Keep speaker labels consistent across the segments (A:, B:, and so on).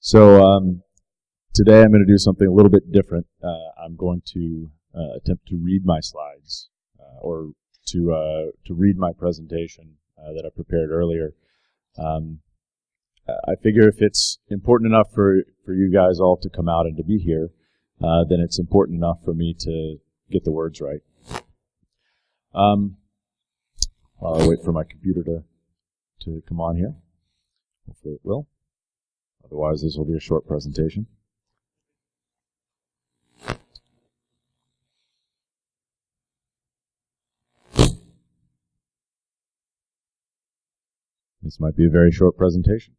A: Today I'm going to do something a little bit different. I'm going to attempt to read my slides or to read my presentation that I prepared earlier. I figure if it's important enough for you guys all to come out and to be here, then it's important enough for me to get the words right. While I wait for my computer to come on here. Hopefully it will. Otherwise, this will be a short presentation. This might be a very short presentation.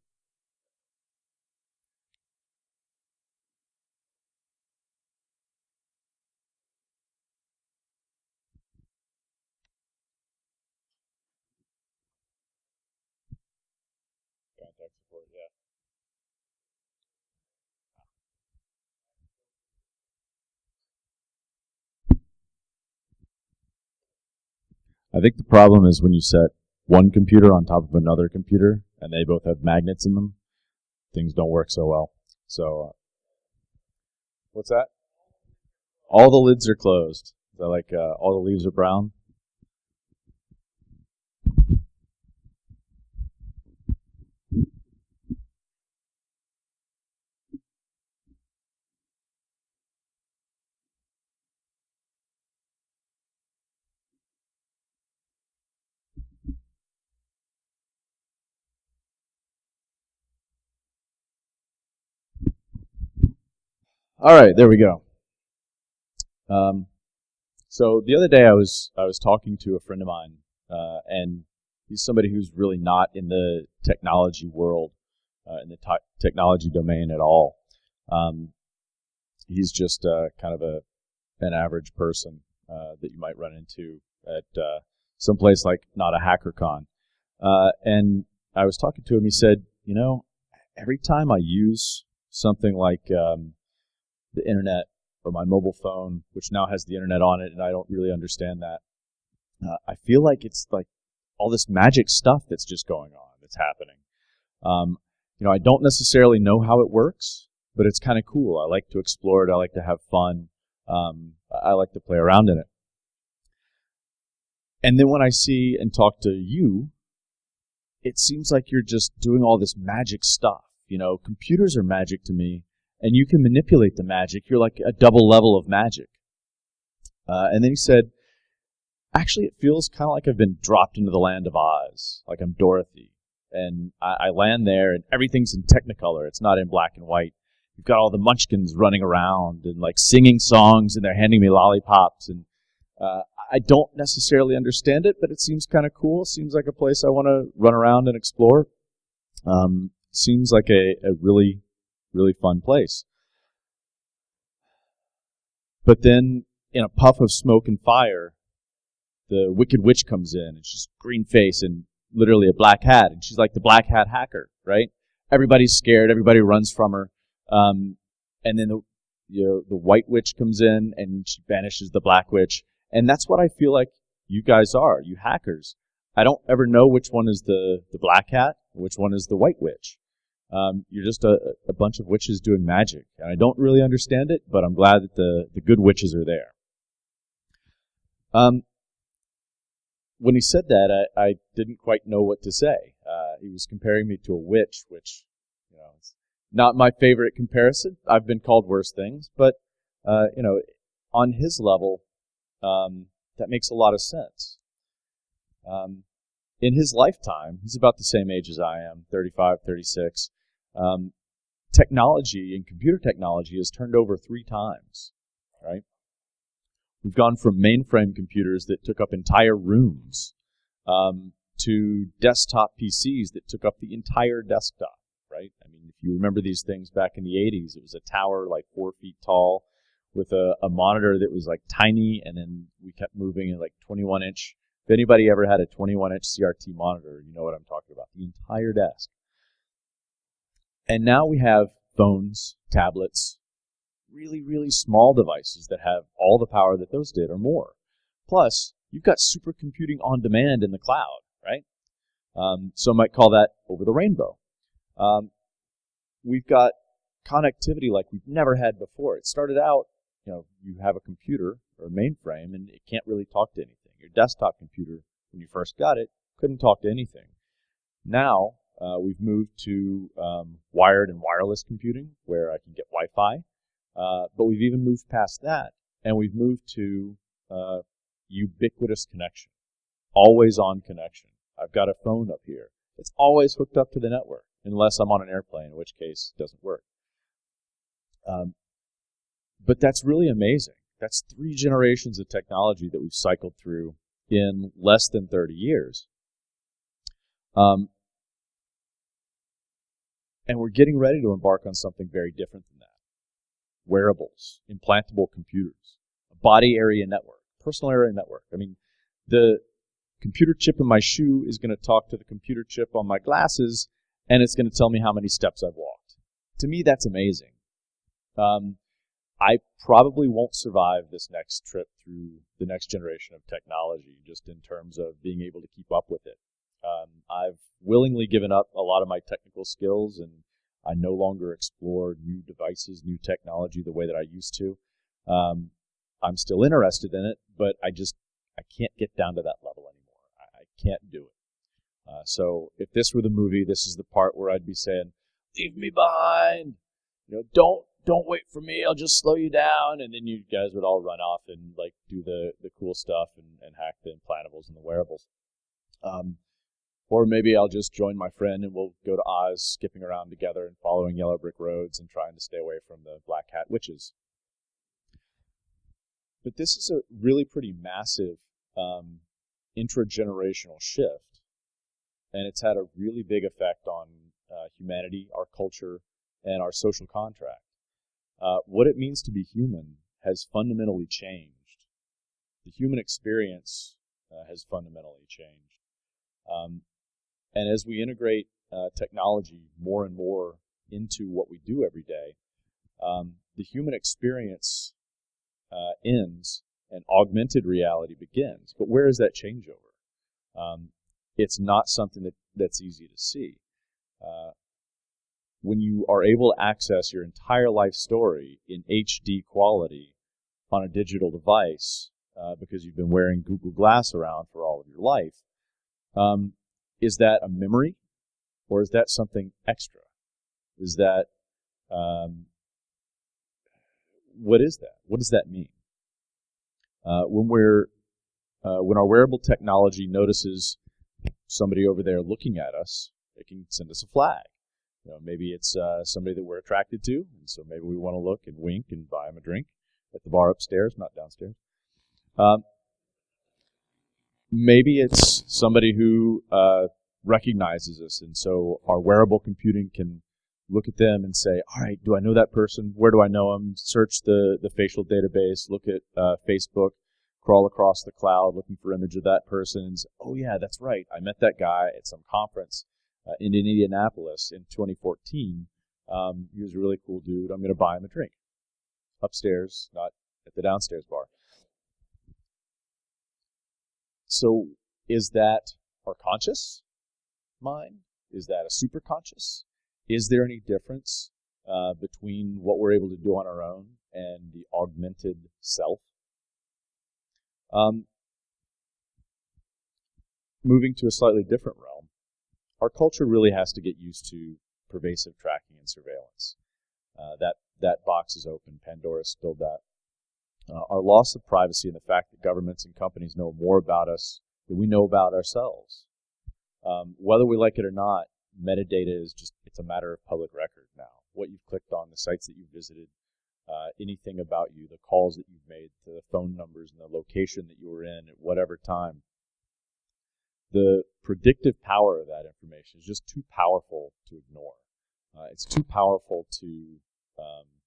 A: Contact support, yeah. I think the problem is when you set one computer on top of another computer and they both have magnets in them, things don't work so well. So, what's that? All the lids are closed. Is that like all the leaves are brown? All right, there we go. So the other day I was talking to a friend of mine, and he's somebody who's really not in the technology world, in the technology domain at all. He's just kind of an average person that you might run into at someplace like not a HackerCon. And I was talking to him. He said, you know, every time I use something like the internet or my mobile phone, which now has the internet on it, and I don't really understand that, I feel like it's like all this magic stuff that's just going on, that's happening. I don't necessarily know how it works, but it's kind of cool. I like to explore it. I like to have fun. I like to play around in it. And then when I see and talk to you, it seems like you're just doing all this magic stuff. You know, computers are magic to me, and you can manipulate the magic. You're like a double level of magic. And then he said, actually, it feels kind of like I've been dropped into the land of Oz, like I'm Dorothy. And I land there, and everything's in Technicolor. It's not in black and white. You've got all the munchkins running around and like singing songs, and they're handing me lollipops. And I don't necessarily understand it, but it seems kind of cool. It seems like a place I want to run around and explore. Seems like a really fun place. But then, in a puff of smoke and fire, the Wicked Witch comes in, and she's green face and literally a black hat, and she's like the black hat hacker, right? Everybody's scared, everybody runs from her, and then the white witch comes in, and she banishes the black witch, and that's what I feel like you guys are, you hackers. I don't ever know which one is the black hat, which one is the white witch. You're just a bunch of witches doing magic. And I don't really understand it, but I'm glad that the good witches are there. When he said that, I didn't quite know what to say. He was comparing me to a witch, which, is not my favorite comparison. I've been called worse things, but, on his level, that makes a lot of sense. In his lifetime, he's about the same age as I am, 35, 36. Technology and computer technology has turned over 3 times, right? We've gone from mainframe computers that took up entire rooms to desktop PCs that took up the entire desktop, right? I mean, if you remember these things back in the 80s, it was a tower like 4 feet tall with a monitor that was like tiny, and then we kept moving in like 21-inch. If anybody ever had a 21-inch CRT monitor, you know what I'm talking about, the entire desk. And now we have phones, tablets, really, really small devices that have all the power that those did or more. Plus, you've got supercomputing on demand in the cloud, right? Some might call that over the rainbow. We've got connectivity like we've never had before. It started out, you have a computer or a mainframe, and it can't really talk to anything. Your desktop computer, when you first got it, couldn't talk to anything. Now, we've moved to wired and wireless computing, where I can get Wi-Fi. But we've even moved past that, and we've moved to ubiquitous connection, always-on connection. I've got a phone up here. It's always hooked up to the network, unless I'm on an airplane, in which case it doesn't work. But that's really amazing. That's 3 generations of technology that we've cycled through in less than 30 years. And we're getting ready to embark on something very different than that. Wearables, implantable computers, a body area network, personal area network. I mean, the computer chip in my shoe is going to talk to the computer chip on my glasses, and it's going to tell me how many steps I've walked. To me, that's amazing. I probably won't survive this next trip through the next generation of technology, just in terms of being able to keep up with it. I've willingly given up a lot of my technical skills, and I no longer explore new devices, new technology the way that I used to. I'm still interested in it, but I can't get down to that level anymore. I can't do it. So if this were the movie, this is the part where I'd be saying, "Leave me behind. Don't wait for me. I'll just slow you down." And then you guys would all run off and do the cool stuff and hack the implantables and the wearables. Or maybe I'll just join my friend and we'll go to Oz, skipping around together and following yellow brick roads and trying to stay away from the black hat witches. But this is a really pretty massive intragenerational shift, and it's had a really big effect on humanity, our culture, and our social contract. What it means to be human has fundamentally changed. The human experience has fundamentally changed. And as we integrate technology more and more into what we do every day, the human experience ends and augmented reality begins. But where is that changeover? It's not something that's easy to see. When you are able to access your entire life story in HD quality on a digital device, because you've been wearing Google Glass around for all of your life, is that a memory, or is that something extra? Is that, what is that? What does that mean? When our wearable technology notices somebody over there looking at us, it can send us a flag. Maybe it's somebody that we're attracted to, and so maybe we want to look and wink and buy them a drink at the bar upstairs, not downstairs. Maybe it's somebody who recognizes us, and so our wearable computing can look at them and say, all right, do I know that person? Where do I know them? Search the facial database, look at Facebook, crawl across the cloud looking for image of that person, and say, oh yeah, that's right, I met that guy at some conference in Indianapolis in 2014. He was a really cool dude. I'm going to buy him a drink. Upstairs, not at the downstairs bar. So is that our conscious mind? Is that a superconscious? Is there any difference between what we're able to do on our own and the augmented self? Moving to a slightly different realm, our culture really has to get used to pervasive tracking and surveillance. That box is open. Pandora spilled that. Our loss of privacy and the fact that governments and companies know more about us than we know about ourselves. Whether we like it or not, metadata is it's a matter of public record now. What you've clicked on, the sites that you've visited, anything about you, the calls that you've made, the phone numbers and the location that you were in at whatever time. The predictive power of that information is just too powerful to ignore. It's too powerful to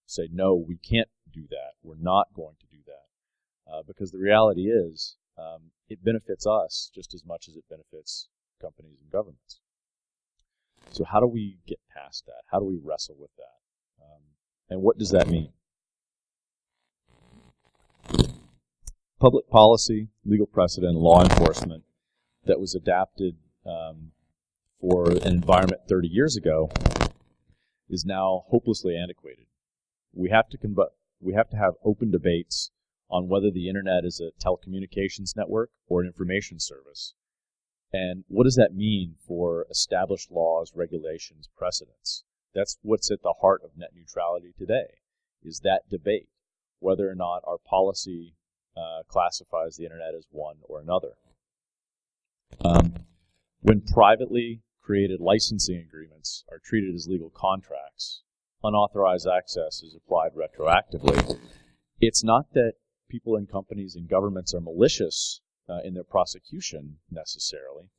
A: say, no, we can't do that. We're not going to do that. Because the reality is, it benefits us just as much as it benefits companies and governments. So how do we get past that? How do we wrestle with that? And what does that mean? Public policy, legal precedent, law enforcement that was adapted for an environment 30 years ago is now hopelessly antiquated. We have to have open debates on whether the internet is a telecommunications network or an information service. And what does that mean for established laws, regulations, precedents? That's what's at the heart of net neutrality today, is that debate, whether or not our policy classifies the internet as one or another. When privately created licensing agreements are treated as legal contracts, unauthorized access is applied retroactively. It's not that people and companies and governments are malicious in their prosecution necessarily.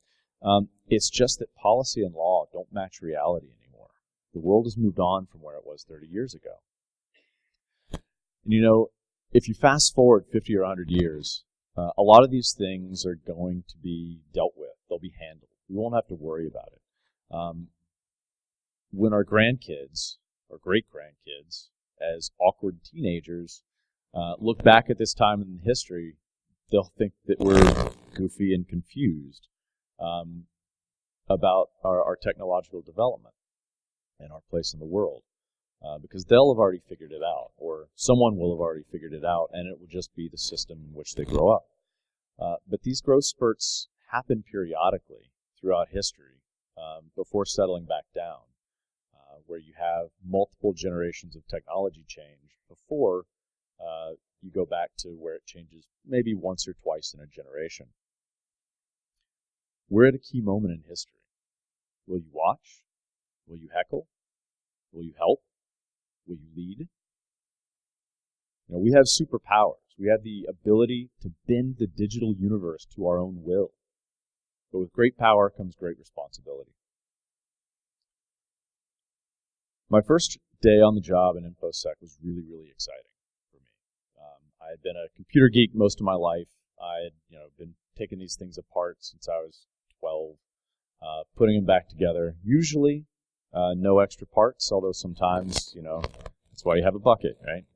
A: It's just that policy and law don't match reality anymore. The world has moved on from where it was 30 years ago. And you know, if you fast forward 50 or 100 years, a lot of these things are going to be dealt with. They'll be handled. We won't have to worry about it. When our grandkids or great-grandkids, as awkward teenagers, look back at this time in history, they'll think that we're goofy and confused about our technological development and our place in the world. Because they'll have already figured it out, or someone will have already figured it out, and it will just be the system in which they grow up. But these growth spurts happen periodically throughout history before settling back down, where you have multiple generations of technology change before you go back to where it changes maybe once or twice in a generation. We're at a key moment in history. Will you watch? Will you heckle? Will you help? Will you lead? You know, we have superpowers. We have the ability to bend the digital universe to our own will. But with great power comes great responsibility. My first day on the job in InfoSec was really, really exciting for me. I had been a computer geek most of my life. I had, been taking these things apart since I was 12, putting them back together. Usually, no extra parts, although sometimes, that's why you have a bucket, right?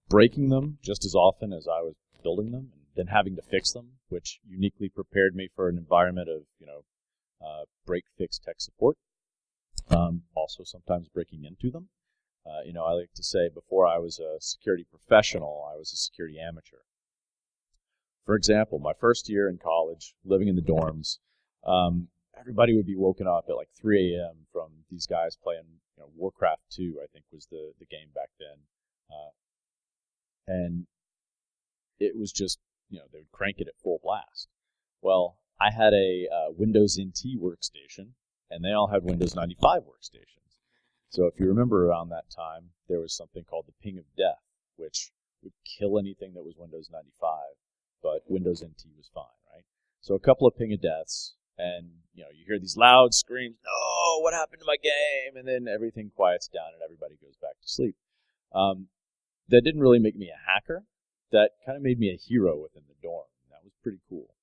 A: Breaking them just as often as I was building them, and then having to fix them, which uniquely prepared me for an environment of, break, fix, tech support. Also sometimes breaking into them. I like to say before I was a security professional, I was a security amateur. For example, my first year in college, living in the dorms, everybody would be woken up at like 3 a.m. from these guys playing, Warcraft 2, I think was the game back then. And it was just, they would crank it at full blast. Well, I had a Windows NT workstation, and they all had Windows 95 workstations. So if you remember around that time, there was something called the ping of death, which would kill anything that was Windows 95, but Windows NT was fine, right? So a couple of ping of deaths, and you hear these loud screams, "No, what happened to my game?" And then everything quiets down and everybody goes back to sleep. That didn't really make me a hacker. That kind of made me a hero within the dorm. That was pretty cool.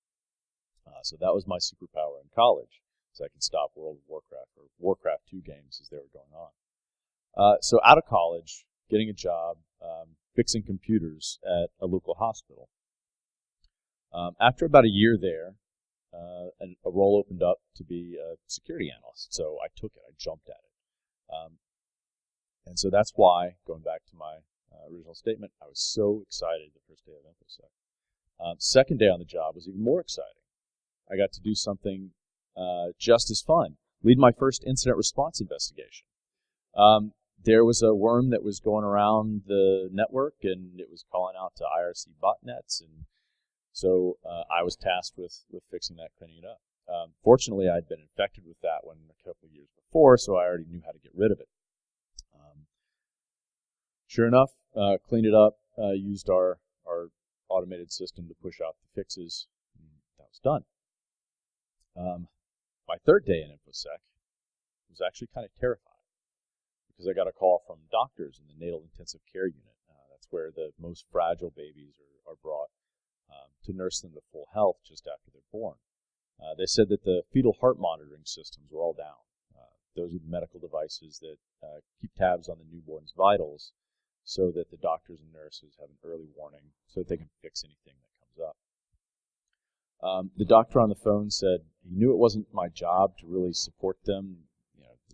A: So that was my superpower in college, so I could stop World of Warcraft or Warcraft 2 games as they were going on. So out of college, getting a job, fixing computers at a local hospital. After about a year there, a role opened up to be a security analyst. So I took it. I jumped at it. And so that's why, going back to my original statement, I was so excited the first day of InfoSec. Second day on the job was even more exciting. I got to do something just as fun. Lead my first incident response investigation. There was a worm that was going around the network, and it was calling out to IRC botnets, and so I was tasked with fixing that, cleaning it up. Fortunately, I'd been infected with that one a couple of years before, so I already knew how to get rid of it. Sure enough, cleaned it up, used our automated system to push out the fixes, and that was done. My third day in InfoSec was actually kind of terrifying because I got a call from doctors in the natal intensive care unit. That's where the most fragile babies are brought to nurse them to full health just after they're born. They said that the fetal heart monitoring systems were all down. Those are the medical devices that keep tabs on the newborn's vitals so that the doctors and nurses have an early warning so that they can fix anything that comes up. The doctor on the phone said he knew it wasn't my job to really support them.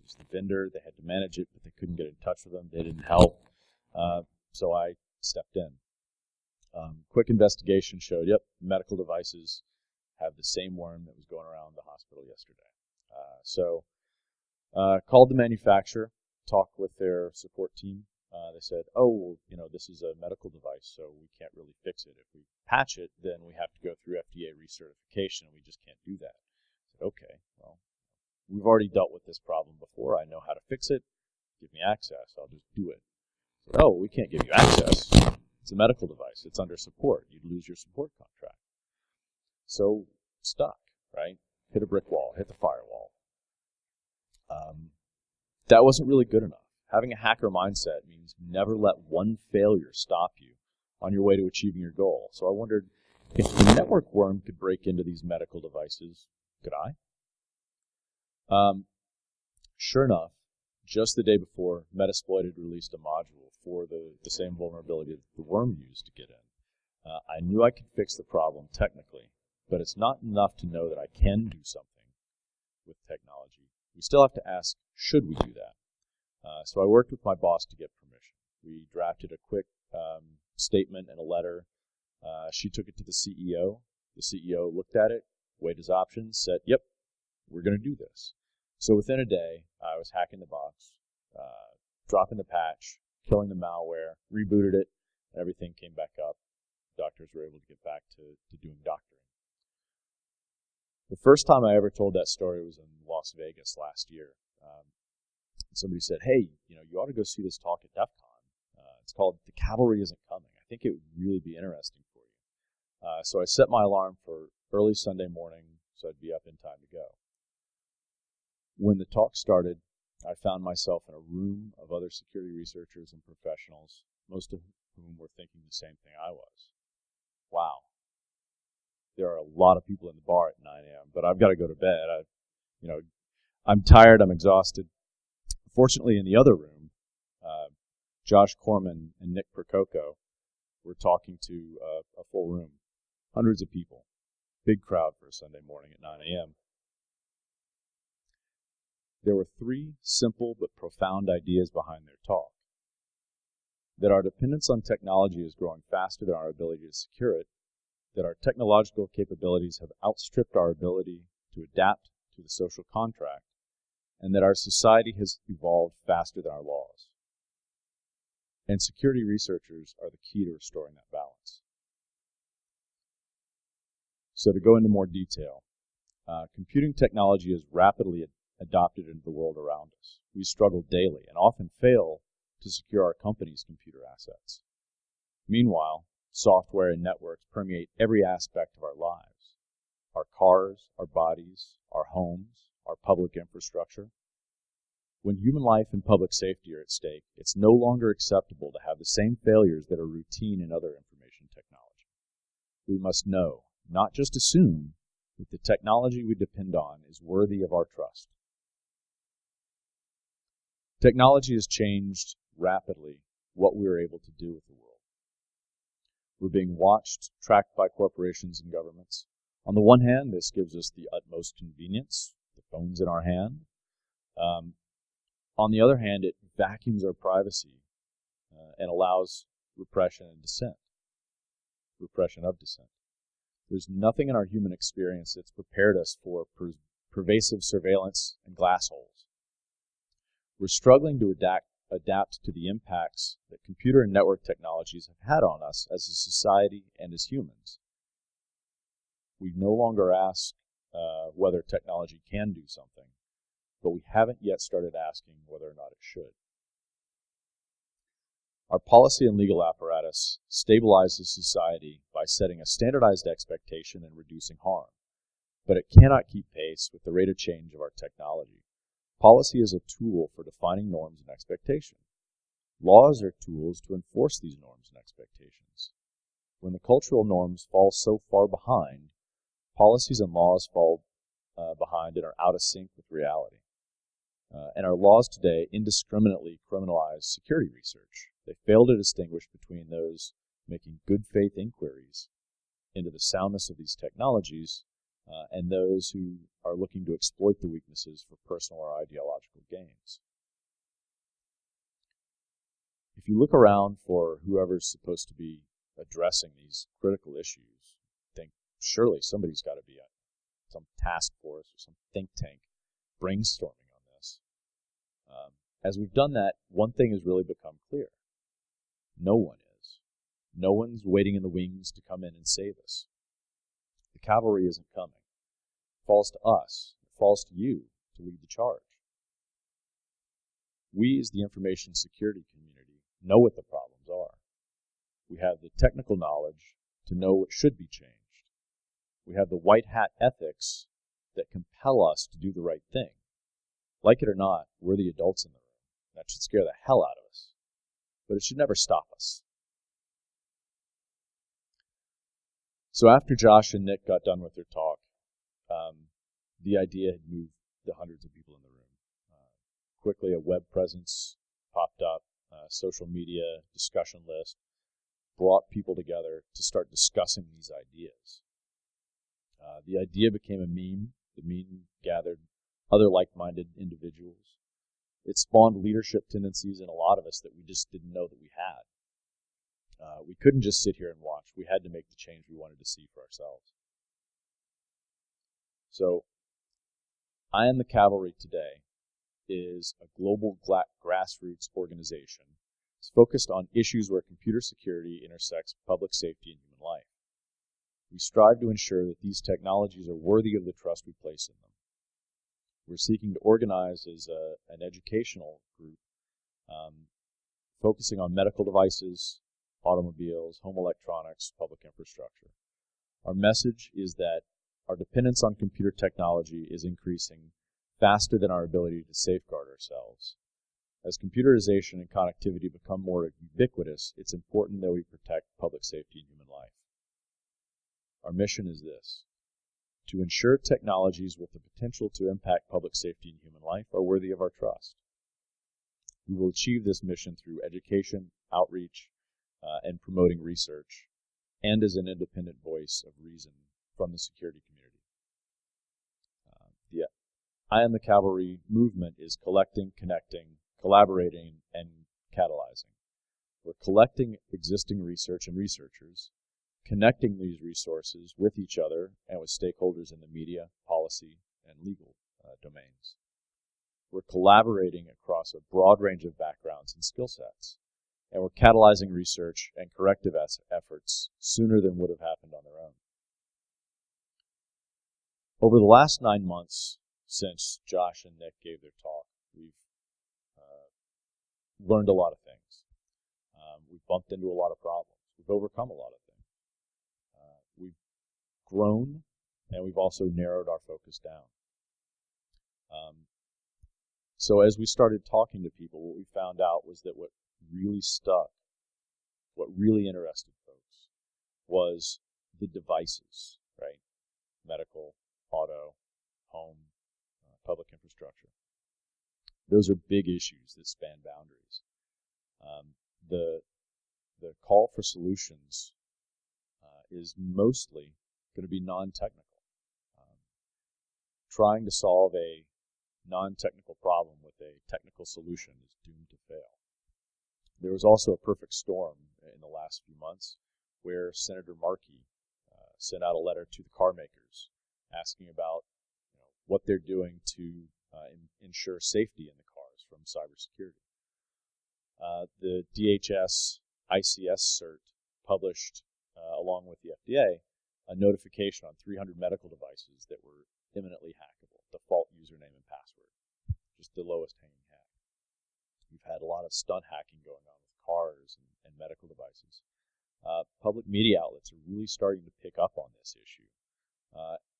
A: It was the vendor. They had to manage it, but they couldn't get in touch with them. They didn't help. So I stepped in. Quick investigation showed, yep, medical devices have the same worm that was going around the hospital yesterday. So called the manufacturer, talked with their support team. They said, oh, well, you know, this is a medical device, so we can't really fix it. If we patch it, then we have to go through FDA recertification, and we just can't do that. I said, okay, well, we've already dealt with this problem before. I know how to fix it. Give me access. I'll just do it. I said, oh, we can't give you access. It's a medical device. It's under support. You'd lose your support contract. So stuck, right? Hit a brick wall, hit the firewall. That wasn't really good enough. Having a hacker mindset means never let one failure stop you on your way to achieving your goal. So I wondered, if the network worm could break into these medical devices, could I? Sure enough, just the day before, Metasploit had released a module for the same vulnerability that the worm used to get in. I knew I could fix the problem technically, but it's not enough to know that I can do something with technology. We still have to ask, should we do that? So I worked with my boss to get permission. We drafted a quick statement and a letter. She took it to the CEO. The CEO looked at it, weighed his options, said, yep, we're going to do this. So within a day, I was hacking the box, dropping the patch, killing the malware, rebooted it, and everything came back up. Doctors were able to get back to doing doctoring. The first time I ever told that story was in Las Vegas last year. Somebody said, hey, you know, you ought to go see this talk at DEF CON. It's called The Cavalry Isn't Coming. I think it would really be interesting for you. So I set my alarm for early Sunday morning so I'd be up in time to go. When the talk started, I found myself in a room of other security researchers and professionals, most of whom were thinking the same thing I was. Wow. There are a lot of people in the bar at 9 a.m., but I've got to go to bed. I'm tired, I'm exhausted. Fortunately, in the other room, Josh Corman and Nick Percoco were talking to a full room, hundreds of people, big crowd for a Sunday morning at 9 a.m. There were three simple but profound ideas behind their talk. That our dependence on technology is growing faster than our ability to secure it, that our technological capabilities have outstripped our ability to adapt to the social contract, and that our society has evolved faster than our laws. And security researchers are the key to restoring that balance. So to go into more detail, computing technology is rapidly adopted into the world around us. We struggle daily and often fail to secure our company's computer assets. Meanwhile, software and networks permeate every aspect of our lives. Our cars, our bodies, our homes, our public infrastructure. When human life and public safety are at stake, it's no longer acceptable to have the same failures that are routine in other information technology. We must know, not just assume, that the technology we depend on is worthy of our trust. Technology has changed rapidly what we are able to do with the world. We're being watched, tracked by corporations and governments. On the one hand, this gives us the utmost convenience, the phone's in our hand. On the other hand, it vacuums our privacy and allows repression of dissent. There's nothing in our human experience that's prepared us for pervasive surveillance and glass holes. We're struggling to adapt to the impacts that computer and network technologies have had on us as a society and as humans. We no longer ask whether technology can do something, but we haven't yet started asking whether or not it should. Our policy and legal apparatus stabilizes society by setting a standardized expectation and reducing harm, but it cannot keep pace with the rate of change of our technology. Policy is a tool for defining norms and expectations. Laws are tools to enforce these norms and expectations. When the cultural norms fall so far behind, policies and laws fall behind and are out of sync with reality. And our laws today indiscriminately criminalize security research. They fail to distinguish between those making good faith inquiries into the soundness of these technologies and those who are looking to exploit the weaknesses for personal or ideological gains. If you look around for whoever's supposed to be addressing these critical issues, think surely somebody's got to be some task force or some think tank brainstorming on this. As we've done that, one thing has really become clear. No one is. No one's waiting in the wings to come in and save us. The cavalry isn't coming. It falls to us. It falls to you to lead the charge. We, as the information security community, know what the problems are. We have the technical knowledge to know what should be changed. We have the white hat ethics that compel us to do the right thing. Like it or not, we're the adults in the room. That should scare the hell out of us. But it should never stop us. So after Josh and Nick got done with their talk, the idea had moved the hundreds of people in the room. Quickly, a web presence popped up, social media discussion list, brought people together to start discussing these ideas. The idea became a meme. The meme gathered other like-minded individuals. It spawned leadership tendencies in a lot of us that we just didn't know that we had. We couldn't just sit here and watch. We had to make the change we wanted to see for ourselves. So, I Am the Cavalry Today is a global grassroots organization. It's focused on issues where computer security intersects public safety and human life. We strive to ensure that these technologies are worthy of the trust we place in them. We're seeking to organize as an educational group, focusing on medical devices, automobiles, home electronics, public infrastructure. Our message is that our dependence on computer technology is increasing faster than our ability to safeguard ourselves. As computerization and connectivity become more ubiquitous, it's important that we protect public safety and human life. Our mission is this: to ensure technologies with the potential to impact public safety and human life are worthy of our trust. We will achieve this mission through education, outreach, and promoting research, and as an independent voice of reason from the security community. The I Am the Cavalry movement is collecting, connecting, collaborating, and catalyzing. We're collecting existing research and researchers, connecting these resources with each other and with stakeholders in the media, policy, and legal domains. We're collaborating across a broad range of backgrounds and skill sets, and we're catalyzing research and corrective efforts sooner than would have happened on their own. Over the last 9 months since Josh and Nick gave their talk, we've learned a lot of things. We've bumped into a lot of problems. We've overcome a lot of things. We've grown, and we've also narrowed our focus down. So as we started talking to people, what we found out was that what really stuck, what really interested folks, was the devices, right? Medical, auto, home, public infrastructure. Those are big issues that span boundaries. The call for solutions is mostly going to be non-technical. Trying to solve a non-technical problem with a technical solution is doomed to fail. There was also a perfect storm in the last few months where Senator Markey sent out a letter to the car makers asking about what they're doing to ensure safety in the cars from cybersecurity. The DHS ICS cert published, along with the FDA, a notification on 300 medical devices that were imminently hackable, default username and password, just the lowest hanging hack. We've had a lot of stunt hacking going on with cars and medical devices. Public media outlets are really starting to pick up on this issue,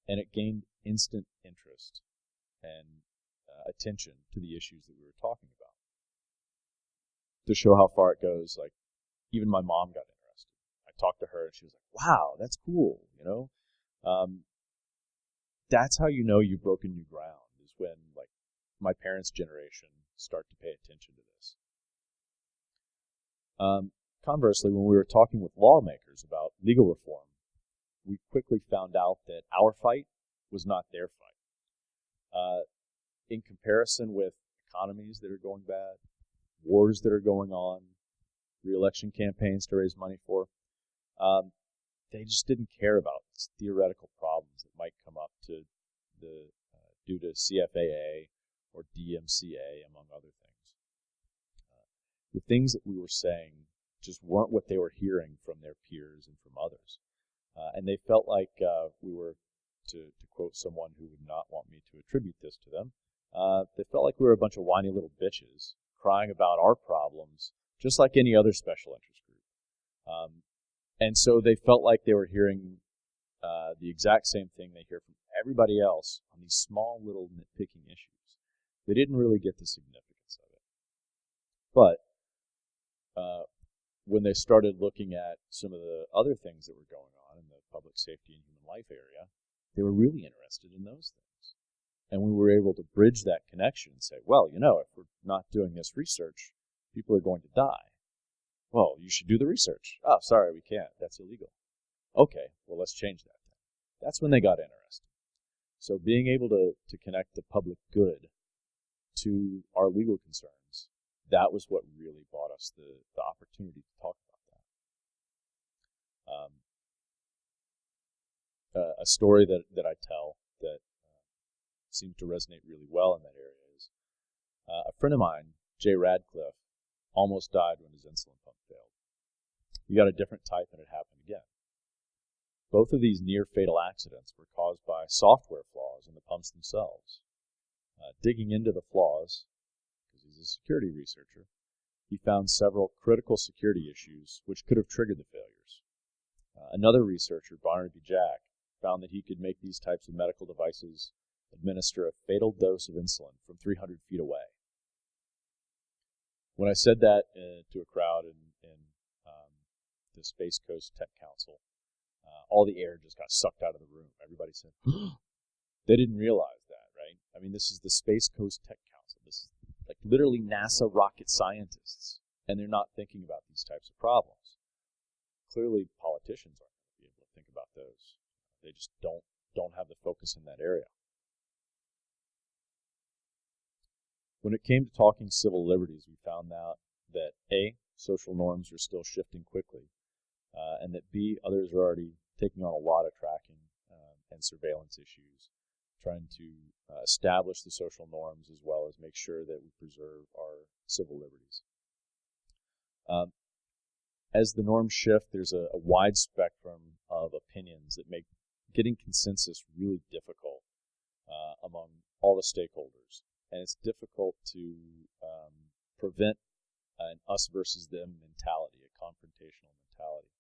A: and it gained instant interest and attention to the issues that we were talking about. To show how far it goes, like, even my mom got interested. I talked to her, and she was like, wow, that's cool, That's how you know you've broken new ground, is when, like, my parents' generation start to pay attention to this. Conversely, when we were talking with lawmakers about legal reform, we quickly found out that our fight was not their fight. In comparison with economies that are going bad, wars that are going on, re-election campaigns to raise money for, they just didn't care about theoretical problems that might come up due to CFAA or DMCA, among other things. The things that we were saying just weren't what they were hearing from their peers and from others. And they felt like we were, to quote someone who would not want me to attribute this to them, they felt like we were a bunch of whiny little bitches crying about our problems, just like any other special interest group. And so they felt like they were hearing the exact same thing they hear from everybody else on these small little nitpicking issues. They didn't really get the significance of it. But when they started looking at some of the other things that were going on in the public safety and human life area, they were really interested in those things. And we were able to bridge that connection and say, well, you know, if we're not doing this research, people are going to die. Well, you should do the research. Oh, sorry, we can't. That's illegal. Okay, well, let's change that then. That's when they got interested. So being able to connect the public good to our legal concerns, that was what really brought us the opportunity to talk about that. A story that I tell that seems to resonate really well in that area is a friend of mine, Jay Radcliffe, almost died when his insulin pump failed. He got a different type and it happened again. Both of these near-fatal accidents were caused by software flaws in the pumps themselves. Digging into the flaws, because he's a security researcher, he found several critical security issues which could have triggered the failures. Another researcher, Barnaby Jack, found that he could make these types of medical devices administer a fatal dose of insulin from 300 feet away. When I said that to a crowd in the Space Coast Tech Council, all the air just got sucked out of the room. Everybody said, they didn't realize that, right? I mean, this is the Space Coast Tech Council. This is like literally NASA rocket scientists, and they're not thinking about these types of problems. Clearly, politicians aren't going to be able to think about those. They just don't have the focus in that area. When it came to talking civil liberties, we found out that A, social norms are still shifting quickly, and that B, others are already taking on a lot of tracking and surveillance issues, trying to establish the social norms as well as make sure that we preserve our civil liberties. As the norms shift, there's a wide spectrum of opinions that make getting consensus really difficult among all the stakeholders. And it's difficult to prevent an us versus them mentality, a confrontational mentality.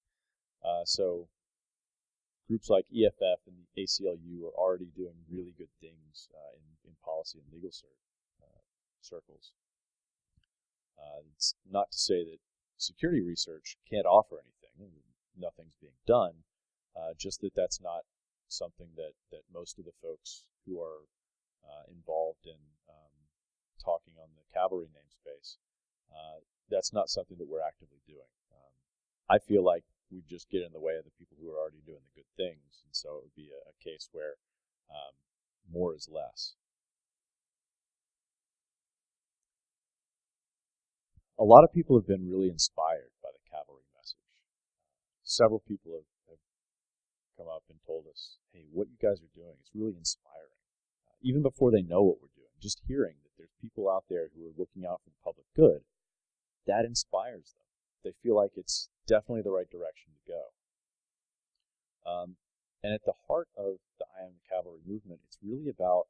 A: So groups like EFF and the ACLU are already doing really good things in policy and legal circles. It's not to say that security research can't offer anything, and nothing's being done, just that that's not something that most of the folks who are involved in talking on the cavalry namespace, that's not something that we're actively doing. I feel like we just get in the way of the people who are already doing the good things, and so it would be a case where more is less. A lot of people have been really inspired by the cavalry message. Several people have come up and told us, hey, what you guys are doing is really inspiring. Even before they know what we're doing, just hearing that there's people out there who are looking out for the public good, that inspires them. They feel like it's definitely the right direction to go. And at the heart of the I Am the Cavalry movement, it's really about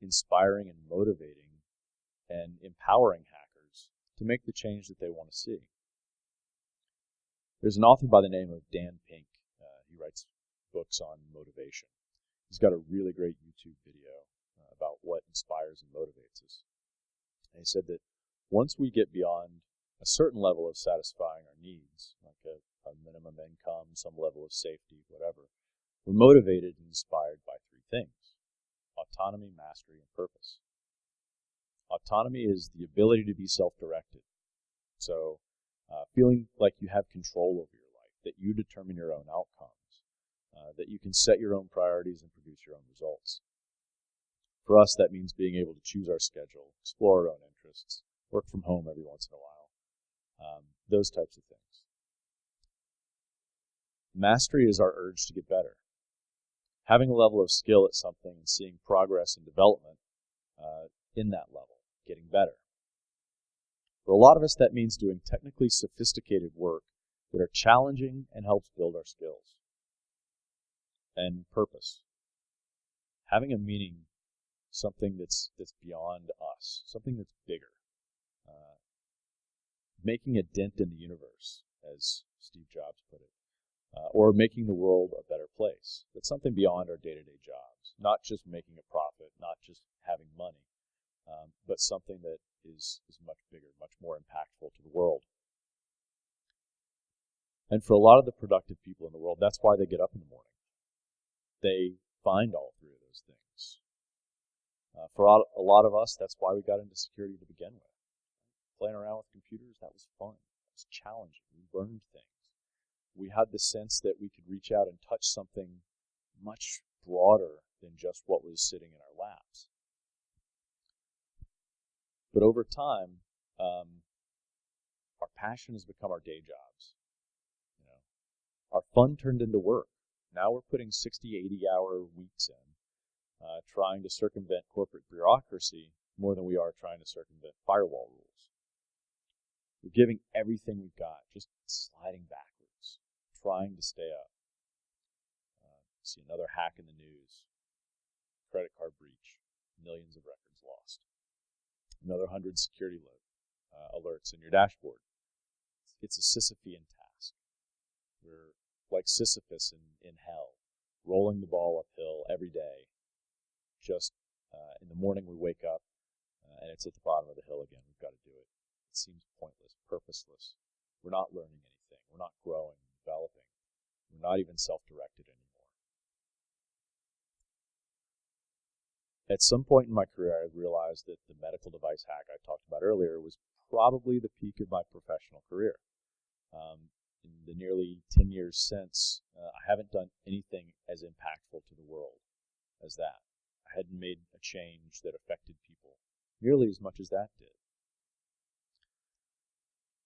A: inspiring and motivating and empowering hackers to make the change that they want to see. There's an author by the name of Dan Pink. He writes books on motivation. He's got a really great YouTube video about what inspires and motivates us. And he said that once we get beyond a certain level of satisfying our needs, like a minimum income, some level of safety, whatever, we're motivated and inspired by three things: autonomy, mastery, and purpose. Autonomy is the ability to be self-directed. So feeling like you have control over your life, that you determine your own outcomes, that you can set your own priorities and produce your own results. For us, that means being able to choose our schedule, explore our own interests, work from home every once in a while, those types of things. Mastery is our urge to get better. Having a level of skill at something and seeing progress and development in that level, getting better. For a lot of us, that means doing technically sophisticated work that are challenging and helps build our skills. And purpose. Having a meaning, something that's beyond us, something that's bigger. Making a dent in the universe, as Steve Jobs put it. Or making the world a better place. That's something beyond our day-to-day jobs. Not just making a profit, not just having money, but something that is much bigger, much more impactful to the world. And for a lot of the productive people in the world, that's why they get up in the morning. They find all three of those things. For a lot of us, that's why we got into security to begin with. Playing around with computers, that was fun. It was challenging. We learned things. We had the sense that we could reach out and touch something much broader than just what was sitting in our laps. But over time, our passion has become our day jobs. Our fun turned into work. Now we're putting 60, 80-hour weeks in, trying to circumvent corporate bureaucracy more than we are trying to circumvent firewall rules. We're giving everything we've got, just sliding backwards, trying to stay up. See another hack in the news, credit card breach, millions of records lost. Another 100 security alerts in your dashboard. It's a Sisyphean task. We're like Sisyphus in hell, rolling the ball uphill every day. Just in the morning we wake up and it's at the bottom of the hill again. We've got to do it. It seems pointless, purposeless. We're not learning anything. We're not growing, developing. We're not even self-directed anymore. At some point in my career, I realized that the medical device hack I talked about earlier was probably the peak of my professional career. In the nearly 10 years since, I haven't done anything as impactful to the world as that. I hadn't made a change that affected people nearly as much as that did.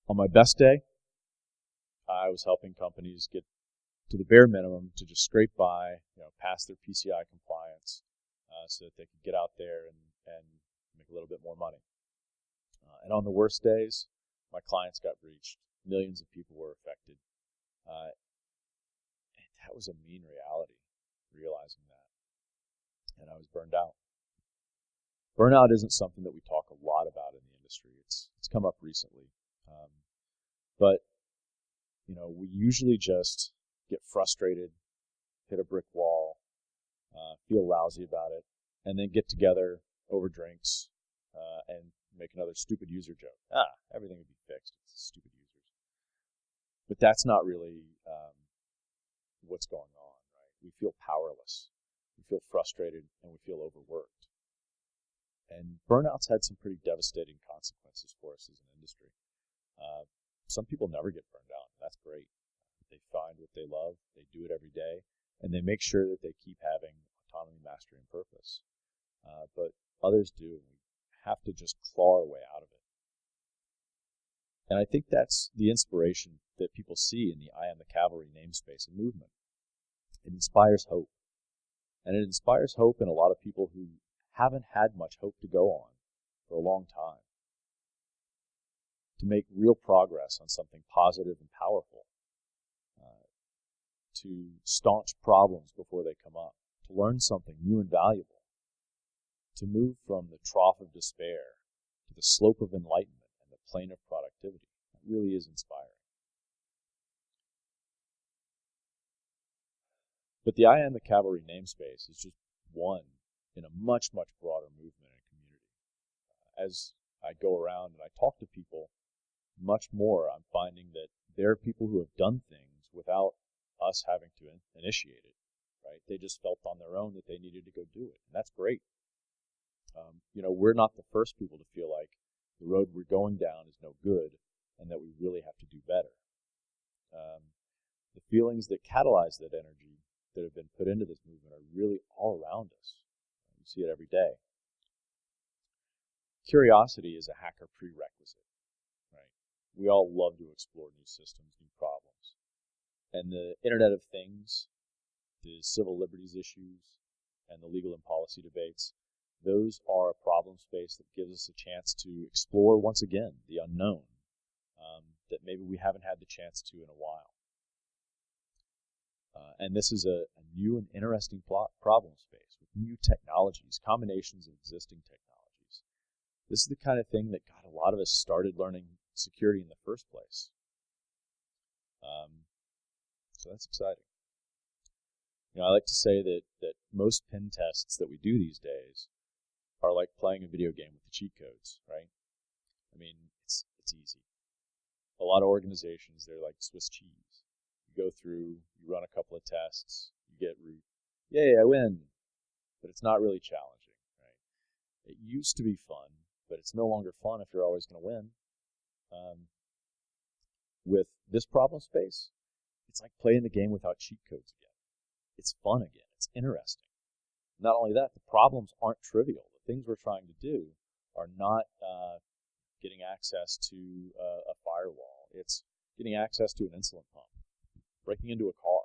A: On my best day, I was helping companies get to the bare minimum to just scrape by, pass their PCI compliance, so that they could get out there and make a little bit more money. And on the worst days, my clients got breached. Millions of people were affected. And that was a mean reality, realizing that. And I was burned out. Burnout isn't something that we talk a lot about in the industry. It's come up recently. But we usually just get frustrated, hit a brick wall, feel lousy about it, and then get together over drinks and make another stupid user joke. Everything would be fixed. It's stupid users. But that's not really what's going on, right? We feel powerless. We feel frustrated, and we feel overworked. And burnout's had some pretty devastating consequences for us as an industry. Some people never get burned out. That's great. They find what they love, they do it every day, and they make sure that they keep having autonomy, mastery, and purpose. But others do, and we have to just claw our way out of it. And I think that's the inspiration that people see in the I Am the Cavalry namespace and movement. It inspires hope. And it inspires hope in a lot of people who haven't had much hope to go on for a long time. To make real progress on something positive and powerful. To staunch problems before they come up. To learn something new and valuable. To move from the trough of despair to the slope of enlightenment and the plane of productivity. It really is inspiring. But the I Am the Cavalry namespace is just one in a much, much broader movement and community. As I go around and I talk to people, much more I'm finding that there are people who have done things without us having to initiate it. Right? They just felt on their own that they needed to go do it. And that's great. We're not the first people to feel like the road we're going down is no good and that we really have to do better. The feelings that catalyze that energy, that have been put into this movement are really all around us. You see it every day. Curiosity is a hacker prerequisite, right? We all love to explore new systems, new problems. And the Internet of Things, the civil liberties issues, and the legal and policy debates, those are a problem space that gives us a chance to explore once again the unknown that maybe we haven't had the chance to in a while. And this is a new and interesting problem space with new technologies, combinations of existing technologies. This is the kind of thing that got a lot of us started learning security in the first place. So that's exciting. You know, I like to say that most pen tests that we do these days are like playing a video game with the cheat codes, right? I mean, it's easy. A lot of organizations, they're like Swiss cheese. You go through, you run a couple of tests, you get root. Yay, I win. But it's not really challenging, right? It used to be fun, but it's no longer fun if you're always going to win. With this problem space, it's like playing the game without cheat codes again. It's fun again. It's interesting. Not only that, the problems aren't trivial. The things we're trying to do are not getting access to a firewall. It's getting access to an insulin pump, breaking into a car.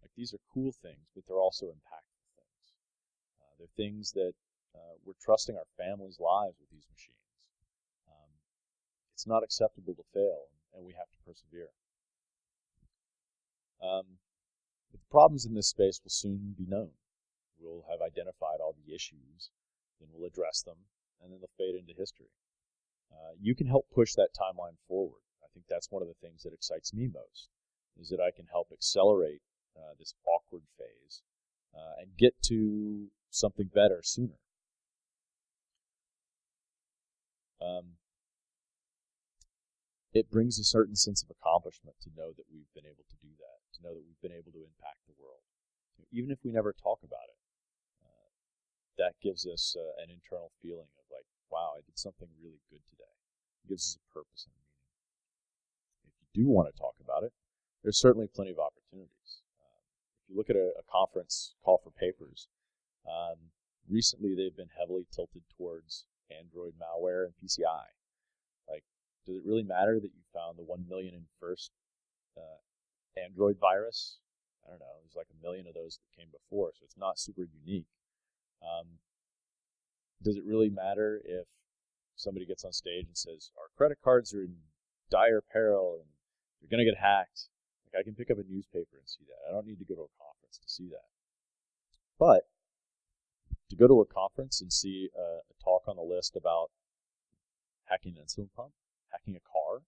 A: Like, these are cool things, but they're also impactful things. They're things that we're trusting our families' lives with these machines. It's not acceptable to fail, and we have to persevere. But the problems in this space will soon be known. We'll have identified all the issues, then we'll address them, and then they'll fade into history. You can help push that timeline forward. I think that's one of the things that excites me most, is that I can help accelerate this awkward phase and get to something better sooner. It brings a certain sense of accomplishment to know that we've been able to do that, to know that we've been able to impact the world. Even if we never talk about it, that gives us an internal feeling of like, wow, I did something really good today. It gives us a purpose and a meaning. If you do want to talk about it, there's certainly plenty of opportunities. If you look at a conference call for papers, recently they've been heavily tilted towards Android malware and PCI. Like, does it really matter that you found the 1 million and first Android virus? I don't know. There's like 1 million of those that came before, so it's not super unique. Does it really matter if somebody gets on stage and says, our credit cards are in dire peril and you're going to get hacked? Like, I can pick up a newspaper and see that. I don't need to go to a conference to see that. But to go to a conference and see a talk on the list about hacking an insulin pump, hacking a car,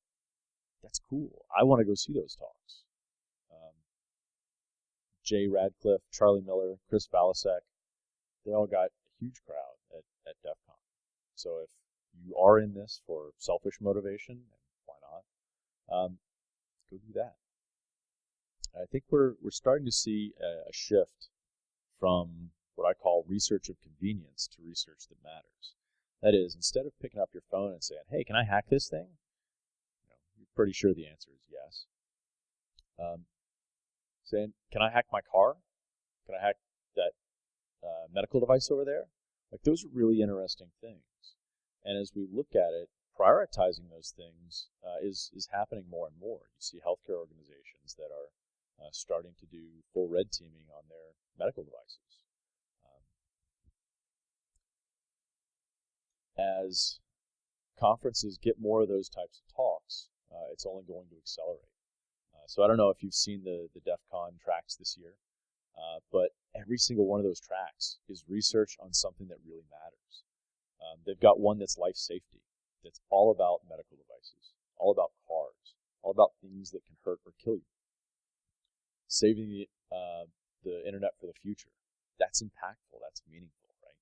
A: that's cool. I want to go see those talks. Jay Radcliffe, Charlie Miller, Chris Balasek, they all got a huge crowd at DEF CON. So if you are in this for selfish motivation, why not? Go do that. I think we're starting to see a shift from what I call research of convenience to research that matters. That is, instead of picking up your phone and saying, hey, can I hack this thing? You're pretty sure the answer is yes. Saying, can I hack my car? Can I hack that medical device over there? Like, those are really interesting things. And as we look at it, prioritizing those things is happening more and more. You see healthcare organizations that are starting to do full red teaming on their medical devices. As conferences get more of those types of talks, it's only going to accelerate. So I don't know if you've seen the DEF CON tracks this year, but every single one of those tracks is research on something that really matters. They've got one that's life safety, that's all about medical devices, all about cars, all about things that can hurt or kill you. Saving the internet for the future. That's impactful, that's meaningful, right?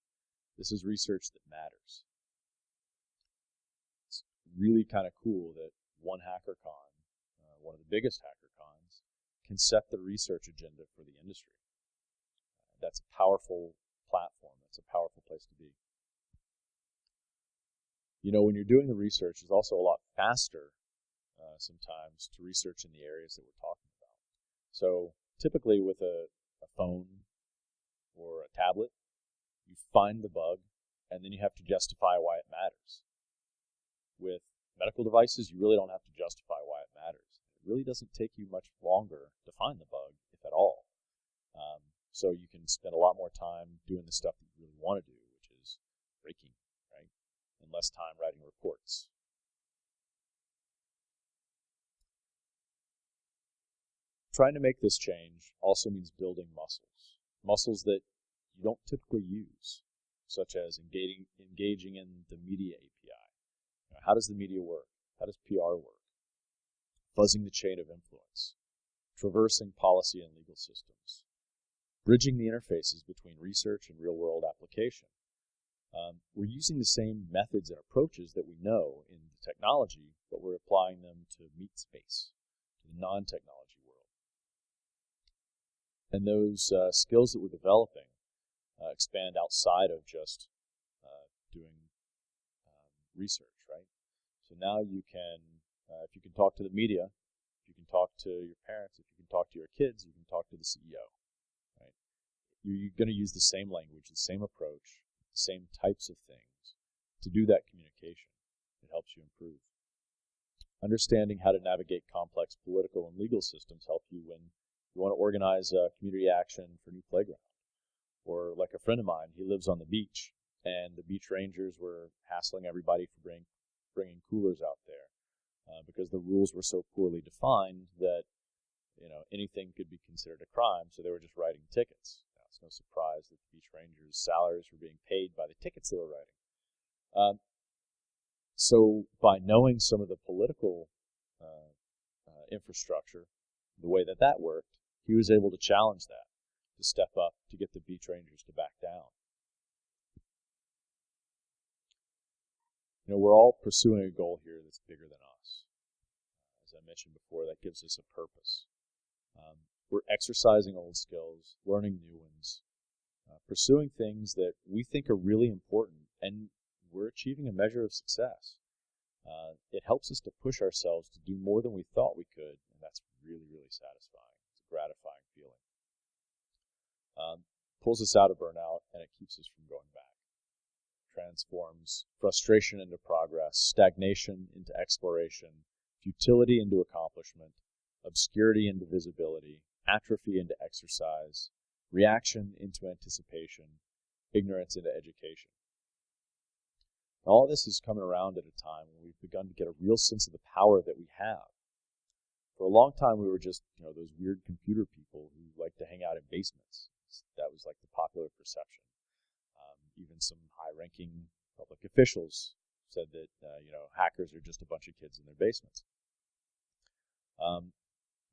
A: This is research that matters. It's really kind of cool that one HackerCon, one of the biggest HackerCons, can set the research agenda for the industry. That's a powerful platform. That's a powerful place to be. You know, when you're doing the research, it's also a lot faster sometimes to research in the areas that we're talking about. So typically with a a phone or a tablet, you find the bug, and then you have to justify why it matters. With medical devices, you really don't have to justify why it matters. It really doesn't take you much longer to find the bug, if at all. So you can spend a lot more time doing the stuff that you really want to do, which is breaking, right? And less time writing reports. Trying to make this change also means building muscles. Muscles that you don't typically use, such as engaging in the media API. How does the media work? How does PR work? Fuzzing the chain of influence. Traversing policy and legal systems. Bridging the interfaces between research and real-world application. We're using the same methods and approaches that we know in the technology, but we're applying them to meat space, to the non-technology world. And those skills that we're developing expand outside of just doing research, right? So now you can, if you can talk to the media, if you can talk to your parents, if you can talk to your kids, you can talk to the CEO, right? You're going to use the same language, the same approach, the same types of things to do that communication. It helps you improve. Understanding how to navigate complex political and legal systems help you when you want to organize a community action for a new playground. Or like a friend of mine, he lives on the beach, and the beach rangers were hassling everybody for bringing coolers out there because the rules were so poorly defined that anything could be considered a crime, so they were just writing tickets. Now, it's no surprise that the beach rangers' salaries were being paid by the tickets they were writing. So by knowing some of the political infrastructure, the way that worked, he was able to challenge that, to step up, to get the beach rangers to back down. We're all pursuing a goal here that's bigger than us. As I mentioned before, that gives us a purpose. We're exercising old skills, learning new ones, pursuing things that we think are really important, and we're achieving a measure of success. It helps us to push ourselves to do more than we thought we could, and that's really, really satisfying. It's a gratifying feeling. Pulls us out of burnout, and it keeps us from going back. Transforms frustration into progress, stagnation into exploration, futility into accomplishment, obscurity into visibility, atrophy into exercise, reaction into anticipation, ignorance into education. All this is coming around at a time when we've begun to get a real sense of the power that we have. For a long time, we were just, those weird computer people who like to hang out in basements. That was like the popular perception. Even some high-ranking public officials said that, hackers are just a bunch of kids in their basements.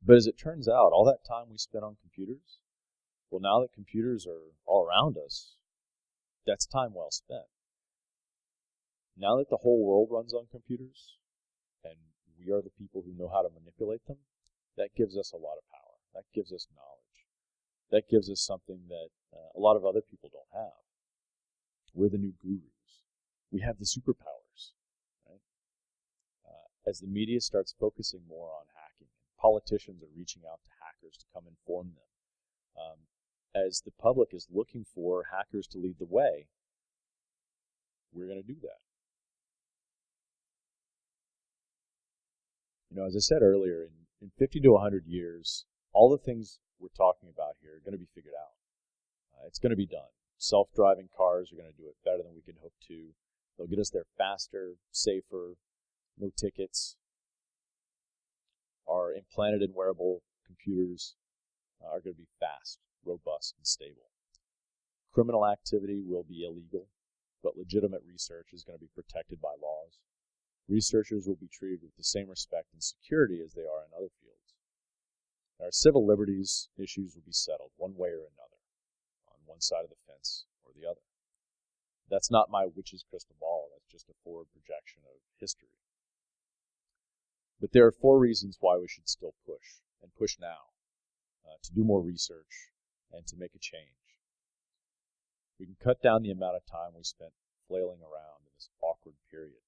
A: But as it turns out, all that time we spent on computers, well, now that computers are all around us, that's time well spent. Now that the whole world runs on computers, and we are the people who know how to manipulate them, that gives us a lot of power. That gives us knowledge. That gives us something that a lot of other people don't have. We're the new gurus. We have the superpowers, right? As the media starts focusing more on hacking, politicians are reaching out to hackers to come inform them. As the public is looking for hackers to lead the way, we're going to do that. As I said earlier, in 50 to 100 years, all the things we're talking about here are going to be figured out. It's going to be done. Self-driving cars are going to do it better than we can hope to. They'll get us there faster, safer, no tickets. Our implanted and wearable computers are going to be fast, robust, and stable. Criminal activity will be illegal, but legitimate research is going to be protected by laws. Researchers will be treated with the same respect and security as they are in other fields. Our civil liberties issues will be settled one way or another, on one side of the fence or the other. That's not my witch's crystal ball. That's just a forward projection of history. But there are 4 reasons why we should still push, and push now, to do more research and to make a change. We can cut down the amount of time we spent flailing around in this awkward period.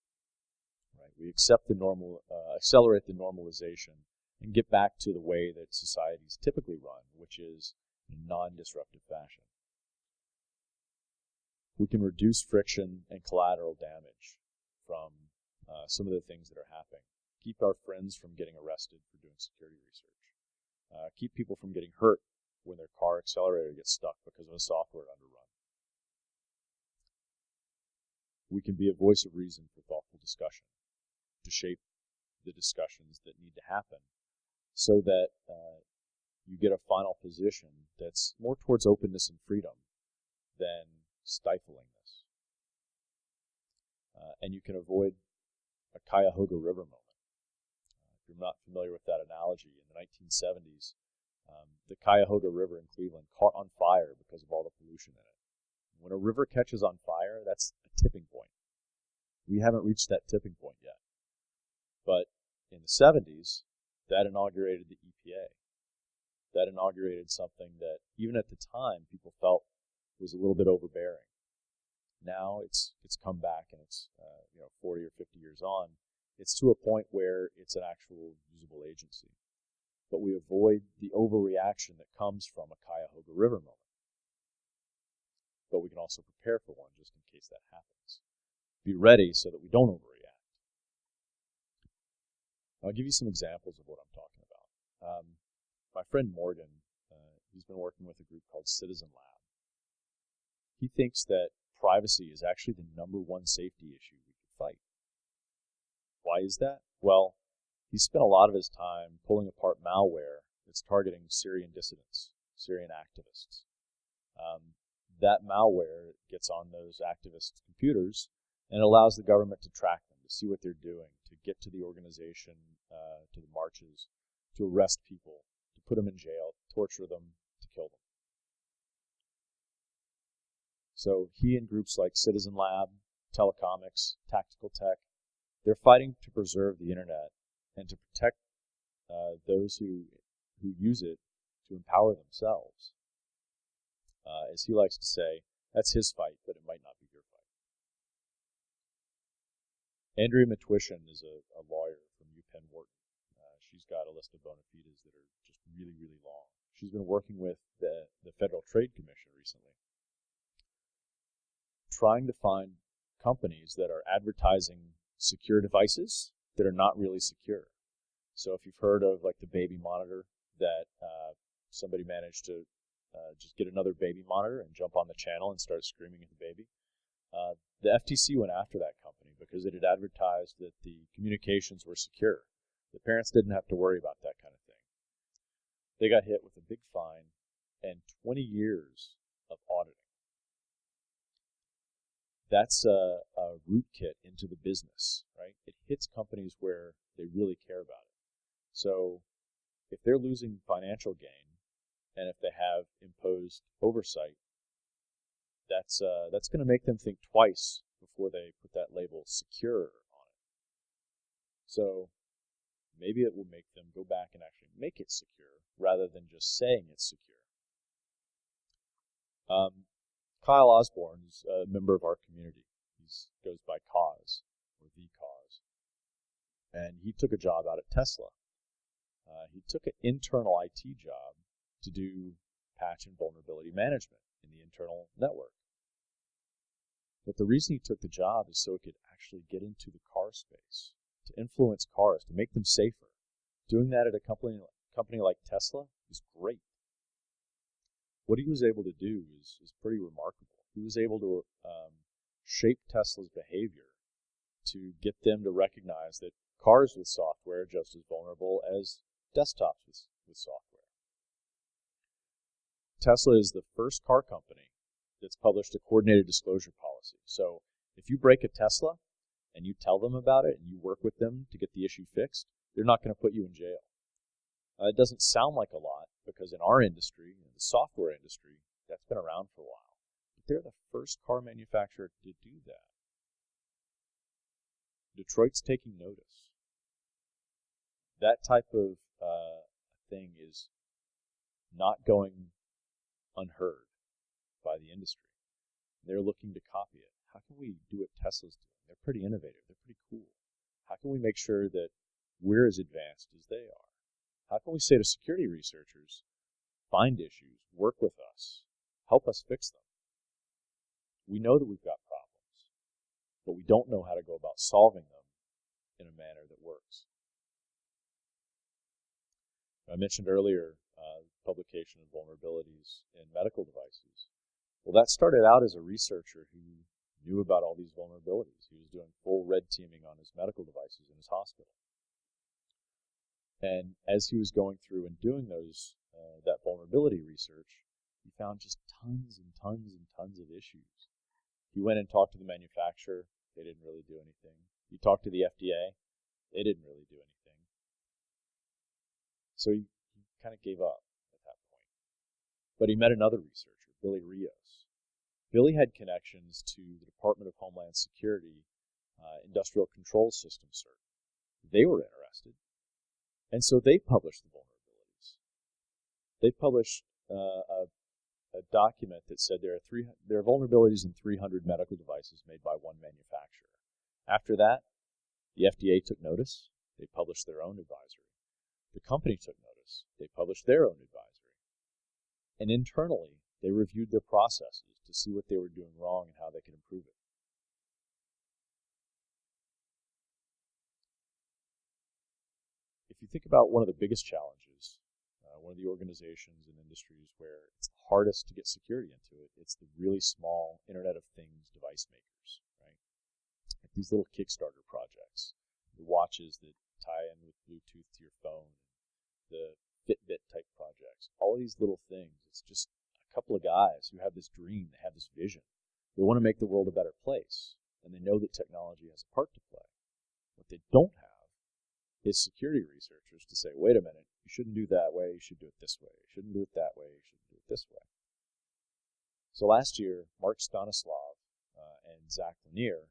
A: Right? We accelerate the normalization and get back to the way that societies typically run, which is in a non-disruptive fashion. We can reduce friction and collateral damage from some of the things that are happening. Keep our friends from getting arrested for doing security research. Keep people from getting hurt when their car accelerator gets stuck because of a software underrun. We can be a voice of reason for thoughtful discussion to shape the discussions that need to happen so that you get a final position that's more towards openness and freedom than stifling this. And you can avoid a Cuyahoga River moment. If you're not familiar with that analogy, in the 1970s, the Cuyahoga River in Cleveland caught on fire because of all the pollution in it. When a river catches on fire, that's a tipping point. We haven't reached that tipping point yet. But in the 70s, that inaugurated the EPA. That inaugurated something that, even at the time, people felt was a little bit overbearing. Now it's come back, and it's 40 or 50 years on. It's to a point where it's an actual usable agency. But we avoid the overreaction that comes from a Cuyahoga River moment. But we can also prepare for one just in case that happens. Be ready so that we don't overreact. I'll give you some examples of what I'm talking about. My friend Morgan, he's been working with a group called Citizen Lab. He thinks that privacy is actually the #1 safety issue we could fight. Why is that? Well, he spent a lot of his time pulling apart malware that's targeting Syrian dissidents, Syrian activists. That malware gets on those activists' computers and allows the government to track them, to see what they're doing, to get to the organization, to the marches, to arrest people, to put them in jail, torture them, to kill them. So he and groups like Citizen Lab, Telecomics, Tactical Tech, they're fighting to preserve the internet and to protect those who use it to empower themselves. As he likes to say, that's his fight, but it might not be your fight. Andrea Matwishan is a lawyer from UPenn Wharton. She's got a list of bona fides that are just really, really long. She's been working with the Federal Trade Commission recently, trying to find companies that are advertising secure devices that are not really secure. So if you've heard of like the baby monitor that somebody managed to just get another baby monitor and jump on the channel and start screaming at the baby, the FTC went after that company because it had advertised that the communications were secure. The parents didn't have to worry about that kind of thing. They got hit with a big fine and 20 years of auditing. That's a rootkit into the business, right? It hits companies where they really care about it. So if they're losing financial gain and if they have imposed oversight, that's going to make them think twice before they put that label secure on it. So maybe it will make them go back and actually make it secure rather than just saying it's secure. Kyle Osborne is a member of our community. He goes by Cause, or The Cause. And he took a job out at Tesla. He took an internal IT job to do patch and vulnerability management in the internal network. But the reason he took the job is so he could actually get into the car space, to influence cars, to make them safer. Doing that at a company like Tesla is great. What he was able to do is pretty remarkable. He was able to shape Tesla's behavior to get them to recognize that cars with software are just as vulnerable as desktops with software. Tesla is the first car company that's published a coordinated disclosure policy. So if you break a Tesla and you tell them about it and you work with them to get the issue fixed, they're not going to put you in jail. It doesn't sound like a lot because in our industry, the software industry, that's been around for a while. But they're the first car manufacturer to do that. Detroit's taking notice. That type of thing is not going unheard by the industry. They're looking to copy it. How can we do what Tesla's doing? They're pretty innovative. They're pretty cool. How can we make sure that we're as advanced as they are? How can we say to security researchers, find issues, work with us, help us fix them. We know that we've got problems, but we don't know how to go about solving them in a manner that works. I mentioned earlier publication of vulnerabilities in medical devices. Well, that started out as a researcher who knew about all these vulnerabilities. He was doing full red teaming on his medical devices in his hospital. And as he was going through and doing that vulnerability research, he found just tons and tons and tons of issues. He went and talked to the manufacturer. They didn't really do anything. He talked to the FDA. They didn't really do anything. So he kind of gave up at that point. But he met another researcher, Billy Rios. Billy had connections to the Department of Homeland Security Industrial Control System CERT. They were interested. And so they published the vulnerabilities. They published a document that said there are vulnerabilities in 300 medical devices made by one manufacturer. After that, the FDA took notice. They published their own advisory. The company took notice. They published their own advisory. And internally, they reviewed their processes to see what they were doing wrong and how they could improve it. If you think about one of the biggest challenges, one of the organizations and industries where it's the hardest to get security into it, it's the really small Internet of Things device makers, right? Like these little Kickstarter projects, the watches that tie in with Bluetooth to your phone, the Fitbit type projects, all these little things. It's just a couple of guys who have this dream, they have this vision. They want to make the world a better place, and they know that technology has a part to play. What they don't have is security researchers to say, wait a minute, you shouldn't do that way, you should do it this way. You shouldn't do it that way, you should do it this way. So last year, Mark Stanislav and Zach Lanier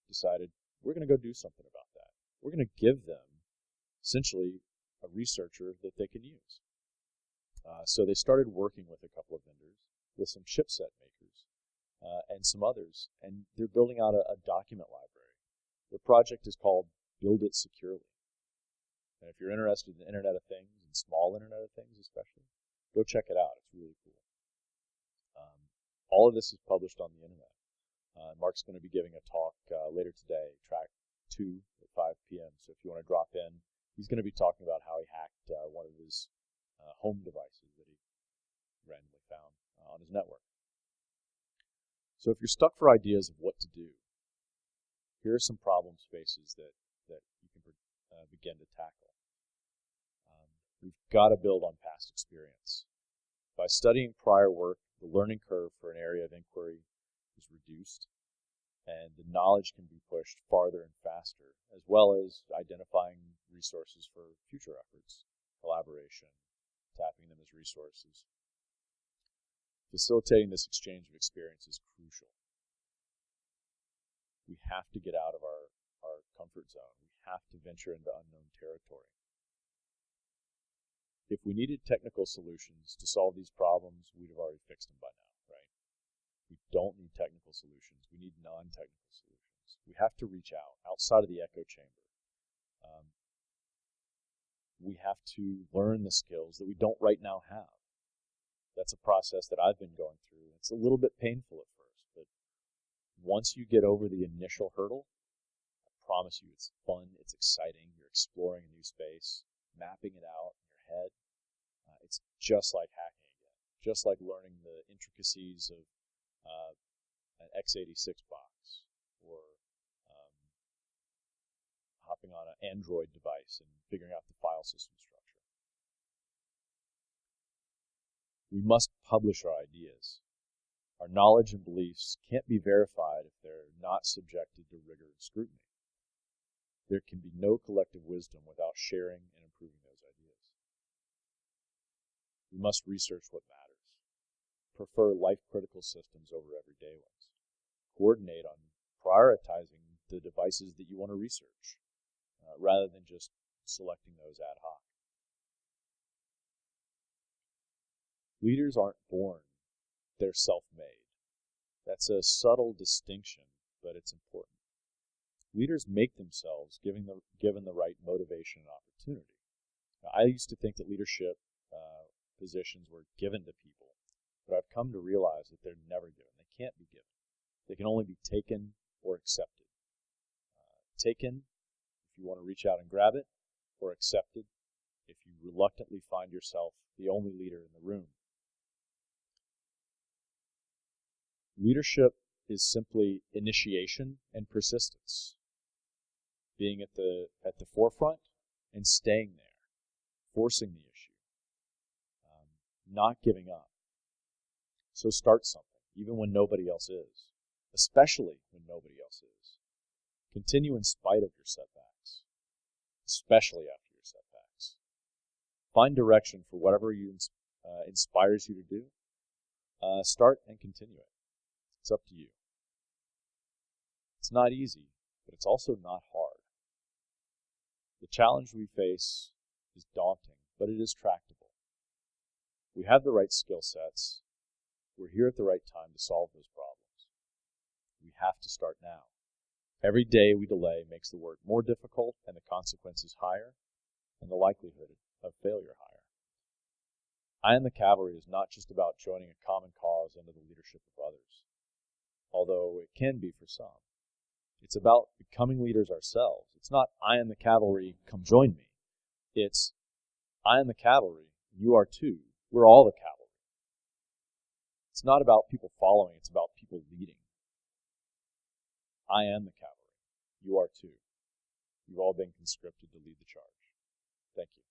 A: decided, we're going to go do something about that. We're going to give them, essentially, a researcher that they can use. So they started working with a couple of vendors, with some chipset makers, and some others, and they're building out a document library. The project is called Build It Securely. And if you're interested in the Internet of Things, and small Internet of Things especially, go check it out. It's really cool. All of this is published on the Internet. Mark's going to be giving a talk later today, track 2 at 5 p.m. So if you want to drop in, he's going to be talking about how he hacked one of his home devices that he randomly found on his network. So if you're stuck for ideas of what to do, here are some problem spaces that you can begin to tackle. We've got to build on past experience. By studying prior work, the learning curve for an area of inquiry is reduced, and the knowledge can be pushed farther and faster, as well as identifying resources for future efforts, collaboration, tapping them as resources. Facilitating this exchange of experience is crucial. We have to get out of our comfort zone. We have to venture into unknown territory. If we needed technical solutions to solve these problems, we'd have already fixed them by now, right? We don't need technical solutions. We need non-technical solutions. We have to reach outside of the echo chamber. We have to learn the skills that we don't right now have. That's a process that I've been going through. It's a little bit painful at first, but once you get over the initial hurdle, I promise you it's fun, it's exciting, you're exploring a new space, mapping it out in your head. It's just like hacking again, just like learning the intricacies of an x86 box, or hopping on an Android device and figuring out the file system structure. We must publish our ideas. Our knowledge and beliefs can't be verified if they're not subjected to rigor and scrutiny. There can be no collective wisdom without sharing and improving those ideas. We must research what matters. Prefer life-critical systems over everyday ones. Coordinate on prioritizing the devices that you want to research, rather than just selecting those ad hoc. Leaders aren't born, they're self-made. That's a subtle distinction, but it's important. Leaders make themselves given the right motivation and opportunity. Now, I used to think that leadership positions were given to people, but I've come to realize that they're never given. They can't be given. They can only be taken or accepted. Taken if you want to reach out and grab it, or accepted if you reluctantly find yourself the only leader in the room. Leadership is simply initiation and persistence. Being at the forefront and staying there, forcing the issue, not giving up. So start something, even when nobody else is, especially when nobody else is. Continue in spite of your setbacks, especially after your setbacks. Find direction for whatever inspires you to do. Start and continue it. It's up to you. It's not easy, but it's also not hard. The challenge we face is daunting, but it is tractable. We have the right skill sets. We're here at the right time to solve those problems. We have to start now. Every day we delay makes the work more difficult and the consequences higher, and the likelihood of failure higher. I Am the Cavalry is not just about joining a common cause under the leadership of others, although it can be for some. It's about becoming leaders ourselves. It's not, I am the cavalry, come join me. It's, I am the cavalry, you are too. We're all the cavalry. It's not about people following, it's about people leading. I am the cavalry, you are too. You've all been conscripted to lead the charge. Thank you.